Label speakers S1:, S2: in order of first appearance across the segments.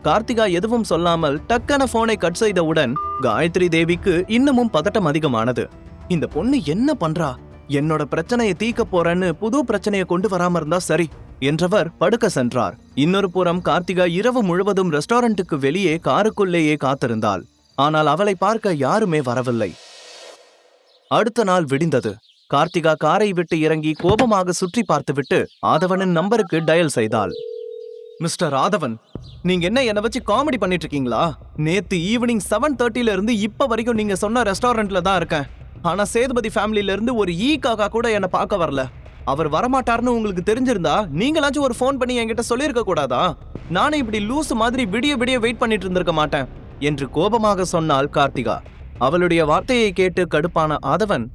S1: கார்த்திகா எதுவும் சொல்லாமல் டக்கன போனை கட் செய்தவுடன் காயத்ரி தேவிக்கு இன்னமும் பதட்டம் அதிகமானது. இந்த பொண்ணு என்ன பண்றா? என்னோட பிரச்சனையை தீக்க போறேன்னு புது பிரச்சனையை கொண்டு வராம இருந்தா சரி என்றவர் படுக்க சென்றார். இன்னொரு புறம் கார்த்திகா இரவு முழுவதும் ரெஸ்டாரண்ட்டுக்கு வெளியே காருக்குள்ளேயே காத்திருந்தாள். ஆனால் அவளை பார்க்க யாருமே வரவில்லை. அடுத்த நாள் விடிந்தது. கார்த்திகா காரை விட்டு இறங்கி கோபமாக சுற்றி பார்த்துவிட்டு ஆதவனின் நம்பருக்கு டயல் செய்தாள். மிஸ்டர் ஆதவன், நீங்க என்ன வச்சு காமெடி பண்ணிட்டு இருக்கீங்களா? நேத்து ஈவினிங் 7:30 இருந்து இப்ப வரைக்கும் நீங்க சொன்ன ரெஸ்டாரண்ட்ல தான் இருக்கேன். ஆனா சேதுபதி ஃபேமிலில இருந்து ஒரு காக்கா கூட என்ன பார்க்க வரல. அவர் வரமாட்டார்னு உங்களுக்கு தெரிஞ்சிருந்தா நீங்களாச்சும் ஒரு ஃபோன் பண்ணி என்கிட்ட சொல்லியிருக்க கூடாதா? நானே இப்படி லூசு மாதிரி விடிய விடிய வெயிட் பண்ணிட்டு இருந்திருக்க மாட்டேன் என்று கோபமாக சொன்னாள் கார்த்திகா. அவளுடைய வார்த்தையை கேட்டு கடுப்பான ஆதவன்,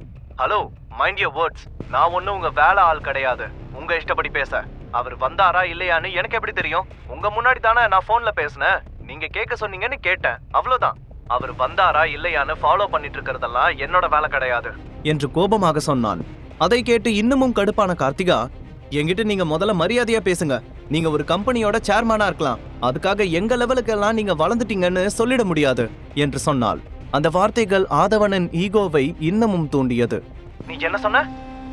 S1: ஹலோ, மைண்ட் யுவர் வேர்ட்ஸ். நான் ஒன்னும் உங்க வேலை ஆள் கிடையாது. உங்க இஷ்டப்படி பேச. அவர் வந்தாரா இல்லையான்னு எனக்கு எப்படி தெரியும்? உங்க முன்னாடி தானே நான் போன்ல பேசினேன். நீங்க கேட்க சொன்னீங்கன்னு கேட்டேன், அவ்வளவுதான். அவர் வந்தாரா இல்லையான்னு ஃபாலோ பண்ணிட்டு இருக்கிறதெல்லாம் என்னோட வேலை கிடையாது என்று கோபமாக சொன்னான். அதை கேட்டு இன்னமும் கடுப்பான கார்த்திகா, என்கிட்ட நீங்க முதல்ல மரியாதையா பேசுங்க. நீங்க ஒரு கம்பெனியோட சேர்மனா இருக்கலாம், அதுக்காக எங்க லெவலுக்கெல்லாம் நீங்க வளர்ந்துட்டீங்கன்னு சொல்லிட முடியாது என்று சொன்னாள். அந்த வார்த்தைகள் ஆதவனின் ஈகோவை இன்னமும் தூண்டியது. நீ என்ன சொன்ன?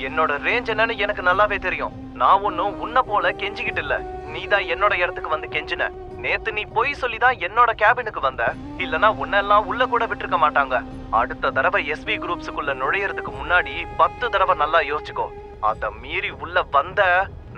S1: என்னோட ரேஞ்ச் என்னன்னு எனக்கு நல்லாவே தெரியும். நான் ஒன்னும் உன்ன போல கெஞ்சிக்கிட்டு இல்ல. நீதான் என்னோட இடத்துக்கு வந்து கெஞ்சின. நேத்து நீ பொய் சொல்லிதான் என்னோட கேபினுக்கு வந்த. இல்லனா உன்னெல்லாம் உள்ள கூட விட்டுருக்க மாட்டாங்க. அடுத்த தடவை எஸ்வி குரூப்ஸுக்குள்ள நுழையறதுக்கு முன்னாடி 10 தடவை நல்லா யோசிச்சுக்கோ. அத மீறி உள்ள வந்த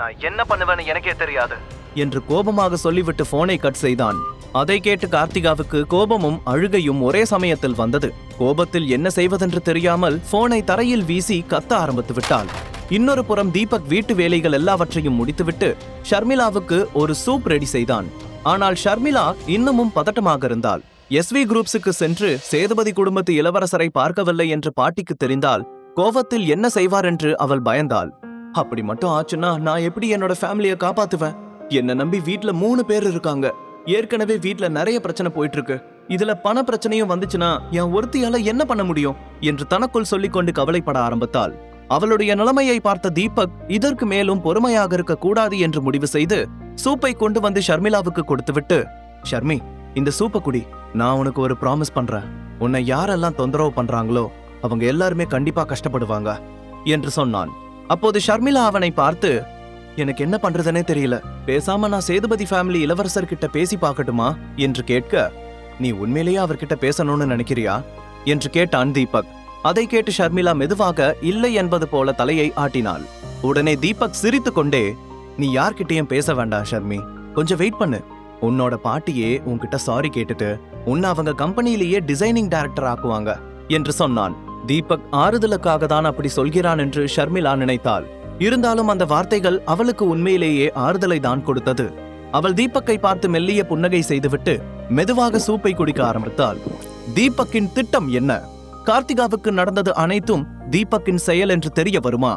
S1: நான் என்ன பண்ணுவேன்னு எனக்கே தெரியாது என்று கோபமாக சொல்லிவிட்டு போனை கட் செய்தான். அதை கேட்டு கார்த்திகாவுக்கு கோபமும் அழுகையும் ஒரே சமயத்தில் வந்தது. கோபத்தில் என்ன செய்வதென்று தெரியாமல் போனை தரையில் வீசி கத்த ஆரம்பித்து விட்டாள். இன்னொரு புறம் தீபக் வீட்டு வேலைகள் எல்லாவற்றையும் முடித்துவிட்டு ஷர்மிளாவுக்கு ஒரு சூப் ரெடி செய்தான். ஆனால் ஷர்மிளா இன்னமும் பதட்டமாக இருந்தாள். எஸ்வி குரூப்ஸுக்கு சென்று சேதுபதி குடும்பத்து இளவரசரை பார்க்கவில்லை என்று பாட்டிக்கு தெரிந்தால் கோபத்தில் என்ன செய்வார் என்று அவள் பயந்தாள். அப்படி மட்டும் ஆச்சுன்னா நான் எப்படி என்னோட ஃபேமிலியை காப்பாத்துவேன்? என்ன நம்பி வீட்ல 3 பேர் இருக்காங்க. ஏற்கனவே வீட்ல நிறைய பிரச்சனை போயிட்டு இருக்கு. இதுல பண பிரச்சனையும் வந்துச்சுன்னா என் ஒருத்தியால என்ன பண்ண முடியும் என்று தனக்குள் சொல்லிக்கொண்டு கவலைப்பட ஆரம்பித்தாள். அவளுடைய நிலைமையை பார்த்த தீபக் இதற்கு மேலும் பொறுமையாக இருக்க கூடாது என்று முடிவு செய்து சூப்பை கொண்டு வந்து ஷர்மிளாவுக்கு கொடுத்துவிட்டு, ஷர்மி, இந்த சூப்பை குடி. நான் உனக்கு ஒரு ப்ராமிஸ் பண்றேன். உன்னை யாரெல்லாம் தொந்தரவு பண்றாங்களோ அவங்க எல்லாருமே கண்டிப்பா கஷ்டப்படுவாங்க என்று சொன்னான். அப்போது ஷர்மிளா அவனை பார்த்து, எனக்கு என்ன பண்றதுனே தெரியல. பேசாம நான் சேதுபதி ஃபேமிலி இளவரசர்கிட்ட பேசி பார்க்கட்டுமா என்று கேட்க, நீ உண்மையிலேயே அவர்கிட்ட பேசணும்னு நினைக்கிறியா என்று கேட்டான் தீபக். அதை கேட்டு ஷர்மிளா மெதுவாக இல்லை என்பது போல தலையை ஆட்டினாள். உடனே தீபக் சிரித்து கொண்டே, நீ யார்கிட்டயும் பேச வேண்டாம் ஷர்மி, கொஞ்சம் வெயிட் பண்ணு. உன்னோட பாட்டியே உன்கிட்ட சாரி கேட்டுட்டு உன்னை அவங்க கம்பெனிலேயே டிசைனிங் டைரக்டர் ஆக்குவாங்க என்று சொன்னான். தீபக் ஆறுதலுக்காக தான் அப்படி சொல்கிறான் என்று ஷர்மிளா நினைத்தாள். இருந்தாலும் அந்த வார்த்தைகள் அவளுக்கு உண்மையிலேயே ஆறுதலை தான் கொடுத்தது. அவள் தீபக்கை பார்த்து மெல்லிய புன்னகை செய்துவிட்டு மெதுவாக சூப்பை குடிக்க ஆரம்பித்தாள். தீபக்கின் திட்டம் என்ன? கார்த்திகாவுக்கு நடந்தது அனைத்தும் தீபக்கின் செயல் என்று தெரிய வருமா?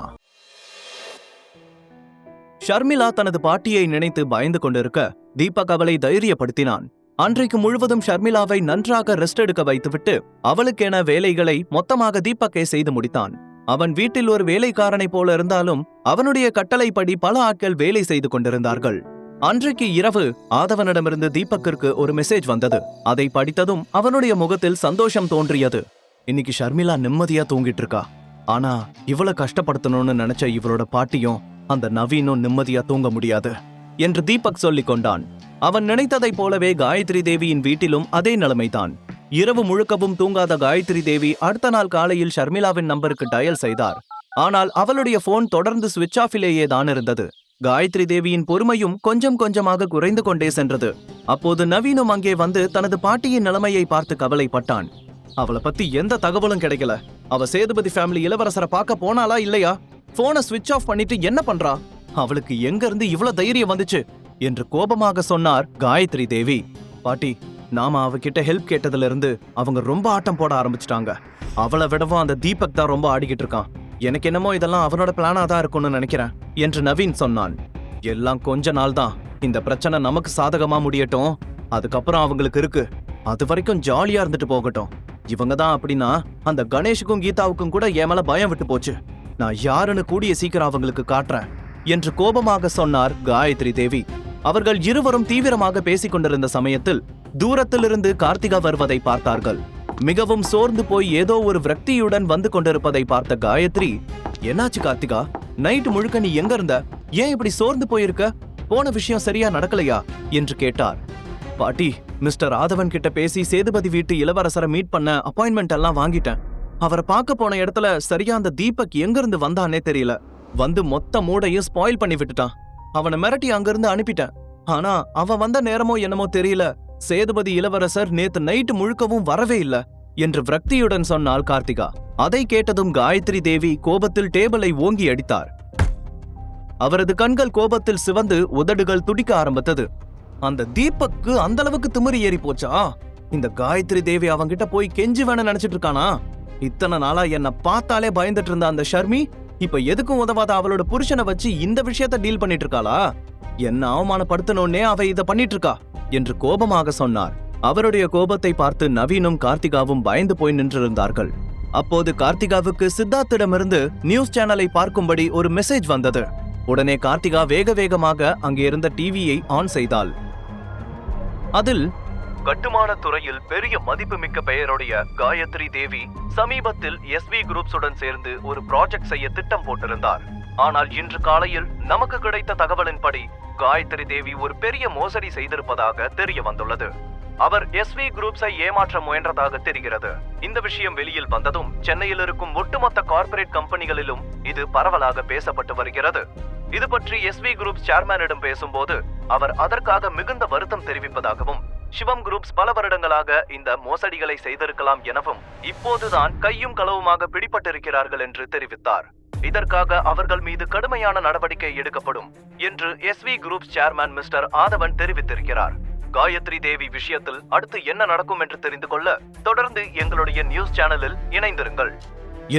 S1: ஷர்மிளா தனது பாட்டியை நினைத்து பயந்து கொண்டிருக்க தீபக் அவளை தைரியப்படுத்தினான். அன்றைக்கு முழுவதும் ஷர்மிளாவை நன்றாக ரெஸ்ட் எடுக்க வைத்துவிட்டு அவளுக்கென வேலைகளை மொத்தமாக தீபக்கே செய்து முடித்தான். அவன் வீட்டில் ஒரு வேலைக்காரனை போல இருந்தாலும் அவனுடைய கட்டளைப்படி பல ஆட்கள் வேலை செய்து கொண்டிருந்தார்கள். அன்றைக்கு இரவு ஆதவனிடமிருந்து தீபக்கிற்கு ஒரு மெசேஜ் வந்தது. அதை படித்ததும் அவனுடைய முகத்தில் சந்தோஷம் தோன்றியது. இன்னைக்கு ஷர்மிளா நிம்மதியா தூங்கிட்டு இருக்கா. ஆனா இவ்வளவு கஷ்டப்படுத்தணும்னு நினைச்ச இவளோட பாட்டியும் அந்த நவீனும் நிம்மதியா தூங்க முடியாது என்று தீபக் சொல்லிக் கொண்டான். அவன் நினைத்ததை போலவே காயத்ரி தேவியின் வீட்டிலும் அதே நிலைமைதான். இரவு முழுக்கவும் தூங்காத காயத்ரி தேவி அடுத்த நாள் காலையில் ஷர்மிளாவின் நம்பருக்கு டயல் செய்தார். ஆனால் அவளுடைய போன் தொடர்ந்து சுவிட்ச் ஆஃபிலேயே தான் இருந்தது. காயத்ரி தேவியின் பொறுமையும் கொஞ்சம் கொஞ்சமாக குறைந்து கொண்டே சென்றது. அப்போது நவீனும் அங்கே வந்து தனது பாட்டியின் நிலைமையை பார்த்து கவலைப்பட்டான். அவளை பத்தி எந்த தகவலும் கிடைக்கல. அவ சேதுபதி ஃபேமிலி இளவரசரை பார்க்க போனாலா இல்லையா? போனை சுவிட்ச் ஆஃப் பண்ணிட்டு என்ன பண்றா? அவளுக்கு எங்க இருந்து இவ்வளவு தைரியம் வந்துச்சு என்று கோபமாக சொன்னார் காயத்ரி தேவி. பாட்டி, நாம அவகிட்ட ஹெல்ப் கேட்டதுல இருந்து அவங்க ரொம்ப ஆட்டம் போட ஆரம்பிச்சிட்டாங்க. அவளை விடவும் அந்த தீபக் தான் ரொம்ப ஆடிக்கிட்டு இருக்கான். எனக்கு என்னமோ இதெல்லாம் அவனோட பிளானா தான் இருக்கும்னு நினைக்கிறேன் என்று நவீன் சொன்னான். எல்லாம் கொஞ்ச நாள் தான். இந்த பிரச்சனை நமக்கு சாதகமா முடியட்டும், அதுக்கப்புறம் அவங்களுக்கு இருக்கு. அது வரைக்கும் ஜாலியா இருந்துட்டு போகட்டும். இவங்க தான் அப்படின்னா அந்த கணேஷுக்கும் கீதாவுக்கும் கூட என் மேல பயம் விட்டு போச்சு. நான் யாருன்னு கூடிய சீக்கிரம் அவங்களுக்கு காட்டுறேன் என்று கோபமாக சொன்னார் காயத்ரி தேவி. அவர்கள் இருவரும் தீவிரமாக பேசிக் கொண்டிருந்த சமயத்தில் தூரத்திலிருந்து கார்த்திகா வருவதை பார்த்தார்கள். மிகவும் சோர்ந்து போய் ஏதோ ஒரு விரக்தியுடன் வந்து கொண்டிருப்பதை பார்த்த காயத்ரி, என்னாச்சு கார்த்திகா, நைட்டு முழுக்க நீ எங்க இருந்த? ஏன் இப்படி சோர்ந்து போயிருக்க? போன விஷயம் சரியா நடக்கலையா என்று கேட்டார். பாட்டி, மிஸ்டர் ராதவன் கிட்ட பேசி சேதுபதி வீட்டு இளவரசரை மீட் பண்ண அப்பாயின்மெண்ட் எல்லாம் வாங்கிட்டேன். அவரை பார்க்க போன இடத்துல சரியா அந்த தீபக் எங்க இருந்து வந்தானே தெரியல. வந்து மொத்த மூடையும் ஸ்பாயில் பண்ணி விட்டுட்டான். அவனை மிரட்டி அங்கிருந்து அனுப்பிட்டேன். ஆனா அவன் வந்த நேரமோ என்னமோ தெரியல, சேதுபதி இளவரசர் நேத்து நைட்டு முழுக்கவும் வரவே இல்ல என்று விரக்தியுடன் சொன்னாள் கார்த்திகா. அதை கேட்டதும் காயத்ரி தேவி கோபத்தில் டேபிளை ஓங்கி அடித்தார். அவரது கண்கள் கோபத்தில் சிவந்து உதடுகள் துடிக்க ஆரம்பித்தது. அந்த தீபக்கு அந்த அளவுக்கு திமிரு ஏறி போச்சா? இந்த காயத்ரி தேவி அவங்கிட்ட போய் கெஞ்சி வேண நினைச்சிட்டு இருக்கானா? இத்தனை நாளா என்ன பார்த்தாலே பயந்துட்டு இருந்த அந்த ஷர்மி இப்ப எதுக்கும் உதவாத அவளோட புருஷனை வச்சு இந்த விஷயத்த டீல் பண்ணிட்டு இருக்காளா? என்ன அவமானப்படுத்தணும்னே அவ இத பண்ணிட்டு இருக்கா என்று கோபமாக சொன்னார். அவருடைய கோபத்தை பார்த்து நவீனும் கார்த்திகாவும் பயந்து போய் நின்றிருந்தார்கள். அப்போது கார்த்திகாவுக்கு சித்தார்த்திடமிருந்து நியூஸ் சேனலை பார்க்கும்படி ஒரு மெசேஜ் வந்தது. உடனே கார்த்திகா வேக வேகமாக அங்கே இருந்த டிவியை ஆன் செய்தாள். அதில், கட்டுமான துறையில் பெரிய மதிப்புமிக்க பெயருடைய காயத்ரி தேவி சமீபத்தில் SV குரூப்ஸுடன் சேர்ந்து ஒரு ப்ராஜெக்ட் செய்ய திட்டம் போட்டிருந்தார். ஆனால் இன்று காலையில் நமக்கு கிடைத்த தகவலின்படி காயத்ரி தேவி ஒரு பெரிய மோசடி செய்திருப்பதாக தெரிய வந்துள்ளது. அவர் SV குரூப்ஸை ஏமாற்ற முயன்றதாக தெரிகிறது. இந்த விஷயம் வெளியில் வந்ததும் சென்னையில் இருக்கும் ஒட்டுமொத்த கார்ப்பரேட் கம்பெனிகளிலும் இது பரவலாக பேசப்பட்டு வருகிறது. இது பற்றி SV குரூப்ஸ் சேர்மேனிடம் பேசும்போது அவர் அதற்காக மிகுந்த வருத்தம் தெரிவிப்பதாகவும், சிவம் குரூப்ஸ் பல வருடங்களாக இந்த மோசடிகளை செய்திருக்கலாம் எனவும் இப்போதுதான் கையும் களவுமாக பிடிபட்டிருக்கிறார்கள் என்று தெரிவித்தார். இதற்காக அவர்கள் மீது கடுமையான நடவடிக்கை எடுக்கப்படும் என்று SV குரூப்ஸ் சேர்மேன் மிஸ்டர் ஆதவன் தெரிவித்திருக்கிறார். காயத்ரி தேவி விஷயத்தில் அடுத்து என்ன நடக்கும் என்று தெரிந்து கொள்ள தொடர்ந்து எங்களுடைய நியூஸ் சேனலில் இணைந்திருங்கள்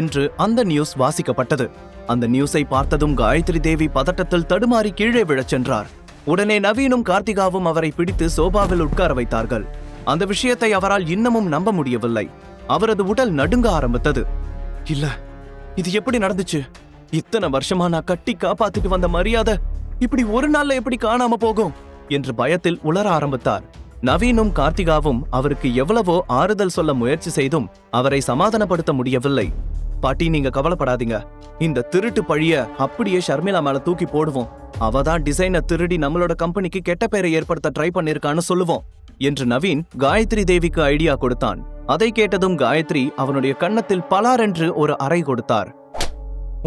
S1: என்று அந்த நியூஸ் வாசிக்கப்பட்டது. அந்த நியூஸை பார்த்ததும் காயத்ரி தேவி பதட்டத்தில் தடுமாறி கீழே விழச் சென்றார். உடனே நவீனும் கார்த்திகாவும் அவரை பிடித்து சோபாவில் உட்கார வைத்தார்கள். அந்த விஷயத்தை அவரால் இன்னமும் நம்ப முடியவில்லை. அவரது உடல் நடுங்க ஆரம்பித்தது. இல்ல, இது எப்படி நடந்துச்சு? இத்தனை வருஷமா நான் கட்டி காப்பாத்திட்டு வந்த மரியாதை இப்படி ஒரு நாள்ல எப்படி காணாம போகும் என்று பயத்தில் உளர ஆரம்பித்தார். நவீனும் கார்த்திகாவும் அவருக்கு எவ்வளவோ ஆறுதல் சொல்ல முயற்சி செய்தும் அவரை சமாதானப்படுத்த முடியவில்லை. பாட்டி, நீங்க கவலைப்படாதீங்க. இந்த திருட்டு பழிய அப்படியே ஷர்மிளா மேல தூக்கி போடுவோம். அவதான் டிசைனை திருடி நம்மளோட கம்பெனிக்கு கெட்ட பெயரை ஏற்படுத்த ட்ரை பண்ணிருக்கான்னு சொல்லுவோம் என்று நவீன் காயத்ரி தேவிக்கு ஐடியா கொடுத்தான். அதை கேட்டதும் காயத்ரி அவனுடைய கன்னத்தில் பலாரென்று ஒரு அறை கொடுத்தார்.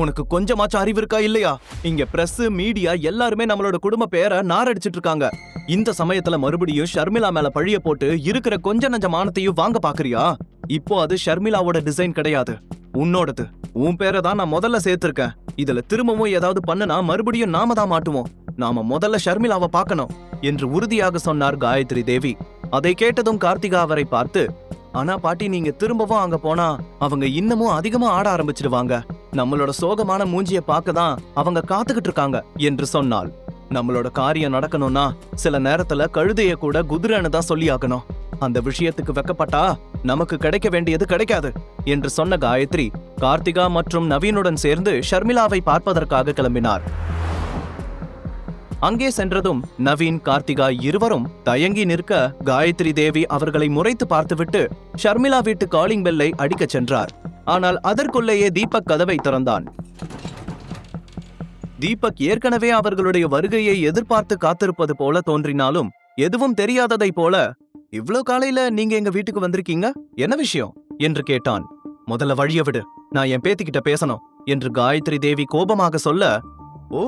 S1: உனக்கு கொஞ்சமாச்சும் அறிவு இருக்கா இல்லையா? இங்க பிரஸ், மீடியா எல்லாருமே நம்மளோட குடும்ப பேரை நாரடிச்சிட்டு இருக்காங்க. இந்த சமயத்துல மறுபடியும் ஷர்மிளா மேல பழிய போட்டு இருக்கிற கொஞ்ச நஞ்ச மானத்தையும் வாங்க பாக்குறியா? இப்போ அது ஷர்மிளாவோட டிசைன் கிடையாது, உன்னோடது. உன் பேரை தான் நான் முதல்ல சேர்த்திருக்கேன். இதுல திரும்பவும் ஏதாவது பண்ணுனா மறுபடியும் நாம தான் மாட்டுவோம். நாம முதல்ல ஷர்மிளாவை பார்க்கணும் என்று உறுதியாக சொன்னார் காயத்ரி தேவி. அதை கேட்டதும் கார்த்திகா அவரை பார்த்து, ஆனா பாட்டி, நீங்க திரும்பவும் அங்க போனா அவங்க இன்னமும் அதிகமா ஆட ஆரம்பிச்சிடுவாங்க. நம்மளோட சோகமான மூஞ்சிய பார்க்கதான் அவங்க காத்துக்கிட்டு இருக்காங்க என்று சொன்னாள். நம்மளோட காரியம் நடக்கணும்னா சில நேரத்துல கழுதைய கூட குதிரைன்னு தான் சொல்லி ஆகணும். அந்த விஷயத்துக்கு வெக்கப்பட்டா நமக்கு கிடைக்க வேண்டியது கிடைக்காது என்று சொன்ன காயத்ரி கார்த்திகா மற்றும் நவீனுடன் சேர்ந்து ஷர்மிளாவை பார்ப்பதற்காக கிளம்பினார். அங்கே சென்றதும் நவீன், கார்த்திகா இருவரும் தயங்கி நிற்க காயத்ரி தேவி அவர்களை முறைத்து பார்த்துவிட்டு ஷர்மிளா வீட்டு காலிங் பெல்லை அடிக்கச் சென்றார். ஆனால் அதற்குள்ளேயே தீபக் கதவை திறந்தான். தீபக் ஏற்கனவே அவர்களுடைய வருகையை எதிர்பார்த்து காத்திருப்பது போல தோன்றினாலும் எதுவும் தெரியாததை போல, இவ்ளோ காலையில நீங்க எங்க வீட்டுக்கு வந்திருக்கீங்க, என்ன விஷயம் என்று கேட்டான். முதல்ல வழிய விடு, நான் என் பேத்திக்கிட்ட பேசணும் என்று காயத்ரி தேவி கோபமாக சொல்ல, ஓ,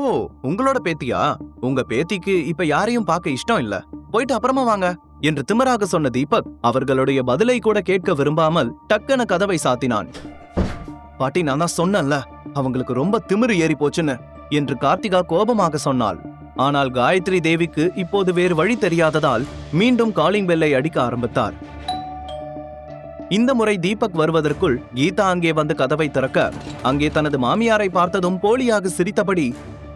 S1: உங்களோட பேத்தியா? உங்க பேத்திக்கு இப்ப யாரையும் பார்க்க இஷ்டம் இல்ல, போயிட்டு அப்புறமா வாங்க என்று திமிராக சொன்ன தீபக் அவர்களுடைய பதிலை கூட கேட்க விரும்பாமல் டக்குன கதவை சாத்தினான். பாட்டி, நான் தான் சொன்னேன்ல, அவங்களுக்கு ரொம்ப திமிரு ஏறி போச்சுன்னு என்று கார்த்திகா கோபமாக சொன்னாள். ஆனால் காயத்ரி தேவிக்கு இப்போது வேறு வழி தெரியாததால் மீண்டும் காலிங் பெல்லை அடிக்க ஆரம்பித்தார். இந்த முறை தீபக் வருவதற்குள் கீதா அங்கே வந்து கதவை திறக்க அங்கே தனது மாமியாரை பார்த்ததும் போலியாக சிரித்தபடி,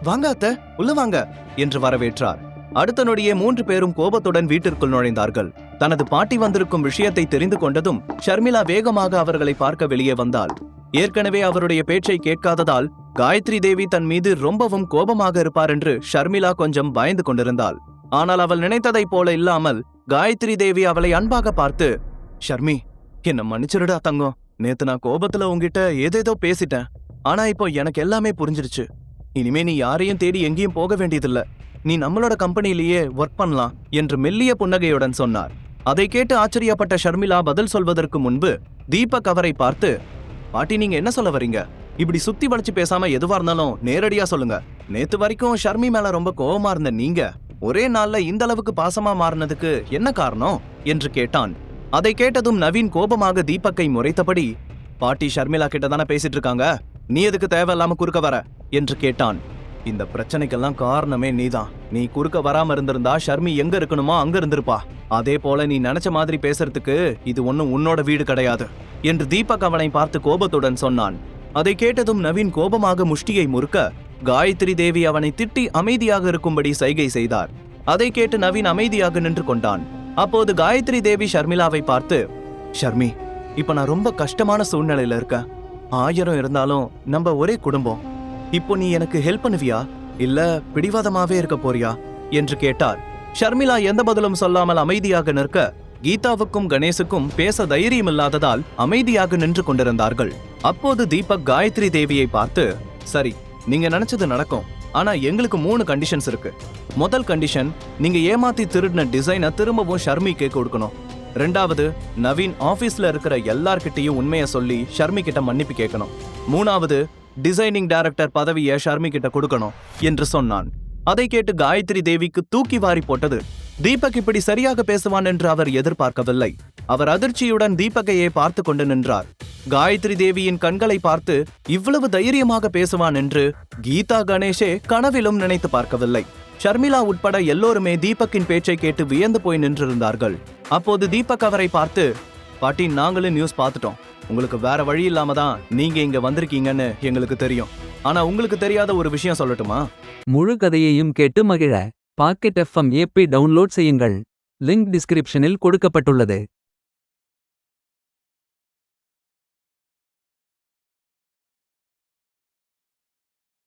S1: வாங்க அத்தை, உள்ள வாங்க என்று வரவேற்றார். அடுத்த நொடியே 3 பேரும் கோபத்துடன் வீட்டிற்குள் நுழைந்தார்கள். தனது பாட்டி வந்திருக்கும் விஷயத்தை தெரிந்து கொண்டதும் ஷர்மிளா வேகமாக அவர்களை பார்க்க வெளியே வந்தாள். ஏற்கனவே அவருடைய பேச்சை கேட்காததால் காயத்ரி தேவி தன் மீது ரொம்பவும் கோபமாக இருப்பார் என்று ஷர்மிளா கொஞ்சம் பயந்து கொண்டிருந்தாள். ஆனால் அவள் நினைத்ததைப் போல இல்லாமல் காயத்ரி தேவி அவளை அன்பாக பார்த்து, ஷர்மி, என்ன மன்னிச்சிருடா தங்கம். நேத்து நான் கோபத்துல உன்கிட்ட ஏதேதோ பேசிட்டேன். ஆனா இப்போ எனக்கு எல்லாமே புரிஞ்சிடுச்சு. இனிமே நீ யாரையும் தேடி எங்கேயும் போக வேண்டியதில்ல. நீ நம்மளோட கம்பெனிலேயே ஒர்க் பண்ணலாம் என்று மெல்லிய புன்னகையுடன் சொன்னார். அதை கேட்டு ஆச்சரியப்பட்ட ஷர்மிளா பதில் சொல்வதற்கு முன்பு தீபக் அவரை பார்த்து, பாட்டி, நீங்க என்ன சொல்ல வரீங்க? இப்படி சுத்தி வளைச்சு பேசாம எதுவா இருந்தாலும் நேரடியா சொல்லுங்க. நேத்து வரைக்கும் ஷர்மி மேல ரொம்ப கோவமா இருந்த நீங்க ஒரே நாள்ல இந்த அளவுக்கு பாசமா மாறினதுக்கு என்ன காரணம் என்று கேட்டான். அதை கேட்டதும் நவீன் கோபமாக தீபக்கை முறைத்தபடி, பாட்டி ஷர்மிளா கிட்ட தானே பேசிட்டு இருக்காங்க, நீ எதுக்கு தேவையில்லாம குறுக்க வர என்று கேட்டான். இந்த பிரச்சனைக்கெல்லாம் காரணமே நீதான். நீ குறுக்க வராம இருந்திருந்தா ஷர்மி எங்க இருக்கணுமோ அங்க இருந்திருப்பா. அதே போல நீ நினைச்ச மாதிரி பேசுறதுக்கு இது ஒன்னும் உன்னோட வீடு கிடையாது என்று தீபக் அவனை பார்த்து கோபத்துடன் சொன்னான். அதை கேட்டதும் நவீன் கோபமாக முஷ்டியை முறுக்க காயத்ரி தேவி அவனை திட்டி அமைதியாக இருக்கும்படி சைகை செய்தார். அதை கேட்டு நவீன் அமைதியாக நின்று கொண்டான். அப்போது காயத்ரி தேவி ஷர்மிளாவை பார்த்து, ஷர்மி, இப்ப நான் ரொம்ப கஷ்டமான சூழ்நிலையில இருக்கேன். 1000 இருந்தாலும் நம்ம ஒரே குடும்பம். இப்போ நீ எனக்கு ஹெல்ப் பண்ணுவியா இல்ல பிடிவாதமாவே இருக்க போறியா என்று கேட்டார். ஷர்மிளா எந்த பதிலும் சொல்லாமல் அமைதியாக நிற்க கீதாவுக்கும் கணேசுக்கும் பேச தைரியம் இல்லாததால் அமைதியாக நின்று கொண்டிருந்தார்கள். அப்போது தீபக் காயத்ரி தேவியை பார்த்து, சரி, நீங்க நினைச்சது நடக்கும். ஆனா எங்களுக்கு 3 கண்டிஷன்ஸ் இருக்கு. முதல் கண்டிஷன், நீங்க ஏமாத்தி திருடின டிசைனை திரும்பவும் ஷர்மிக்கு கொடுக்கணும். 2வது, நவீன் ஆபீஸ்ல இருக்கிற எல்லார்கிட்டையும் உண்மையை சொல்லி ஷர்மி கிட்ட மன்னிப்பு கேட்கணும். 3வது, டிசைனிங் டைரக்டர் பதவியை ஷர்மி கிட்ட கொடுக்கணும் என்று சொன்னான். அதை கேட்டு காயத்ரி தேவிக்கு தூக்கி வாரி போட்டது. தீபக் இப்படி சரியாக பேசுவான் என்று அவர் எதிர்பார்க்கவில்லை. அவர் அதிர்ச்சியுடன் தீபக்கையே பார்த்து கொண்டு நின்றார். காயத்ரி தேவியின் கண்களை பார்த்து இவ்வளவு தைரியமாக பேசுவான் என்று கீதா கணேஷே கனவிலும் நினைத்து பார்க்கவில்லை. ஷர்மிளா உட்பட எல்லோருமே தீபக்கின் பேச்சை கேட்டு வியந்து போய் நின்றிருந்தார்கள். அப்போது தீபக் அவரை பார்த்து, பாட்டி, நாங்களும் நியூஸ் பார்த்துட்டோம். உங்களுக்கு வேற வழி இல்லாம தான் நீங்க இங்க வந்திருக்கீங்கன்னு எங்களுக்கு தெரியும். ஆனா உங்களுக்கு தெரியாத ஒரு விஷயம் சொல்லட்டுமா?
S2: முழு கதையையும் கேட்டு மகிழ பாக்கெட் FM ஆப்பை டவுன்லோட் செய்யுங்கள். லிங்க் டிஸ்கிரிப்ஷனில் கொடுக்கப்பட்டுள்ளது.